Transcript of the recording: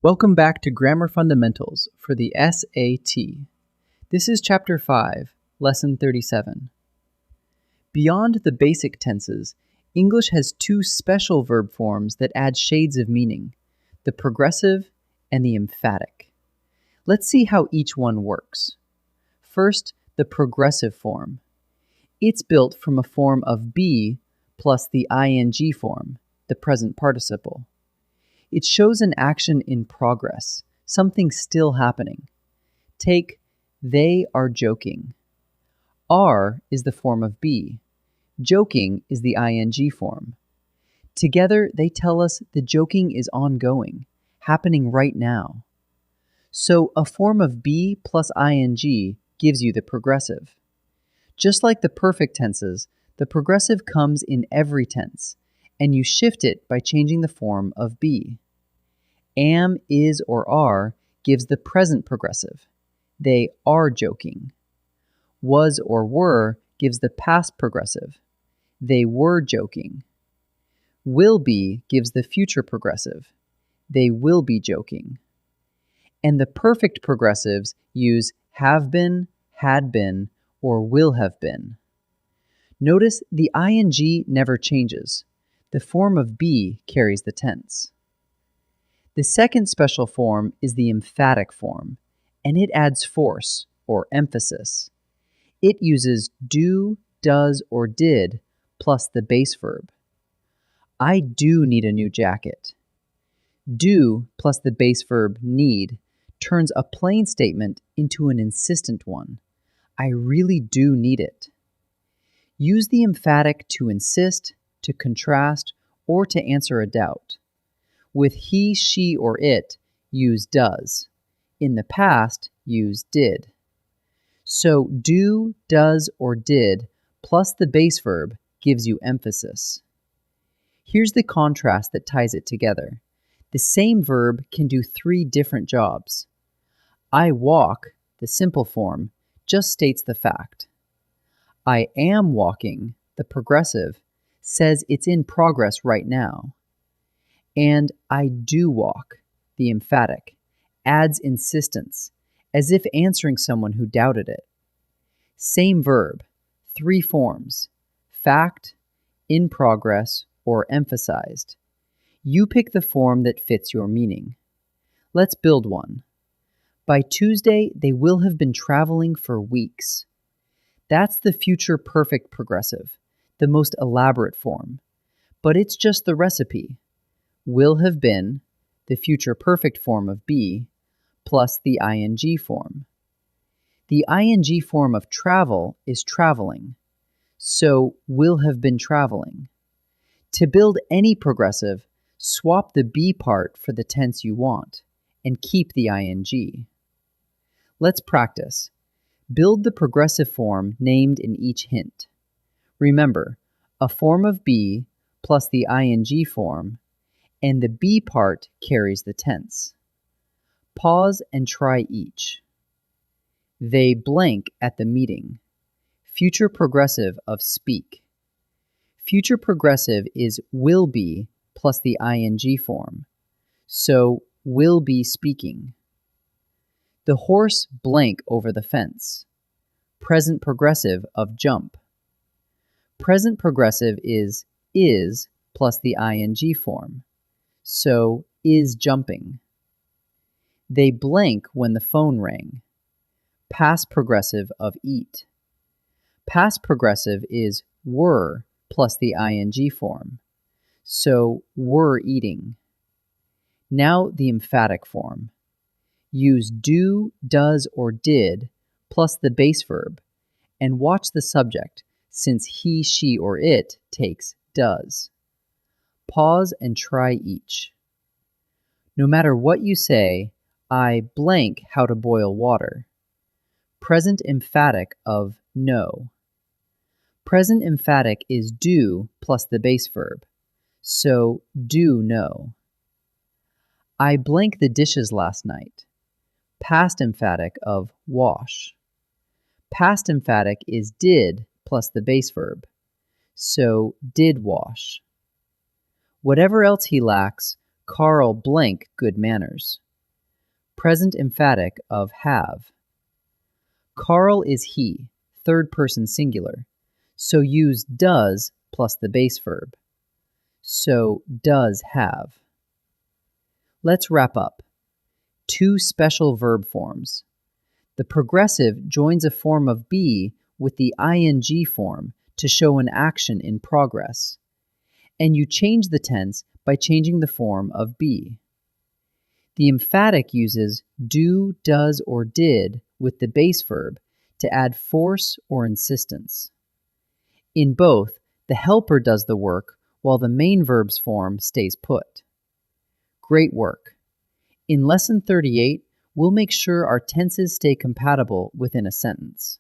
Welcome back to Grammar Fundamentals for the SAT. This is Chapter 5, Lesson 37. Beyond the basic tenses, English has two special verb forms that add shades of meaning, the progressive and the emphatic. Let's see how each one works. First, the progressive form. It's built from a form of be plus the ing form, the present participle. It shows an action in progress, something still happening. Take, they are joking. Are is the form of be. Joking is the ing form. Together, they tell us the joking is ongoing, happening right now. So a form of be plus ing gives you the progressive. Just like the perfect tenses, the progressive comes in every tense, and you shift it by changing the form of be. Am, is, or are gives the present progressive. They are joking. Was or were gives the past progressive. They were joking. Will be gives the future progressive. They will be joking. And the perfect progressives use have been, had been, or will have been. Notice the ing never changes. The form of be carries the tense. The second special form is the emphatic form, and it adds force, or emphasis. It uses do, does, or did, plus the base verb. I do need a new jacket. Do plus the base verb need turns a plain statement into an insistent one. I really do need it. Use the emphatic to insist, to contrast, or to answer a doubt. With he, she, or it, use does. In the past, use did. So do, does, or did plus the base verb gives you emphasis. Here's the contrast that ties it together. The same verb can do three different jobs. I walk, the simple form, just states the fact. I am walking, the progressive, says it's in progress right now. And I do walk, the emphatic, adds insistence, as if answering someone who doubted it. Same verb, three forms, fact, in progress, or emphasized. You pick the form that fits your meaning. Let's build one. By Tuesday, they will have been traveling for weeks. That's the future perfect progressive, the most elaborate form. But it's just the recipe. Will have been, the future perfect form of be, plus the ing form. The ing form of travel is traveling, so will have been traveling. To build any progressive, swap the be part for the tense you want, and keep the ing. Let's practice. Build the progressive form named in each hint. Remember, a form of be plus the ing form, and the be part carries the tense. Pause and try each. They blank at the meeting. Future progressive of speak. Future progressive is will be plus the ing form, so will be speaking. The horse blank over the fence. Present progressive of jump. Present progressive is plus the ing form, so is jumping. They blank when the phone rang. Past progressive of eat. Past progressive is were plus the ing form, so were eating. Now the emphatic form. Use do, does, or did plus the base verb, and watch the subject, since he, she, or it takes does. Pause and try each. No matter what you say, I blank how to boil water. Present emphatic of know. Present emphatic is do plus the base verb, so do know. I blank the dishes last night. Past emphatic of wash. Past emphatic is did plus the base verb, so did wash. Whatever else he lacks, Carl blank good manners. present emphatic of have. Carl is he, third person singular, so use does plus the base verb. So does have. Let's wrap up. 2 special verb forms. The progressive joins a form of be with the ing form to show an action in progress. And you change the tense by changing the form of be. The emphatic uses do, does, or did with the base verb to add force or insistence. In both, the helper does the work while the main verb's form stays put. Great work! In Lesson 38, we'll make sure our tenses stay compatible within a sentence.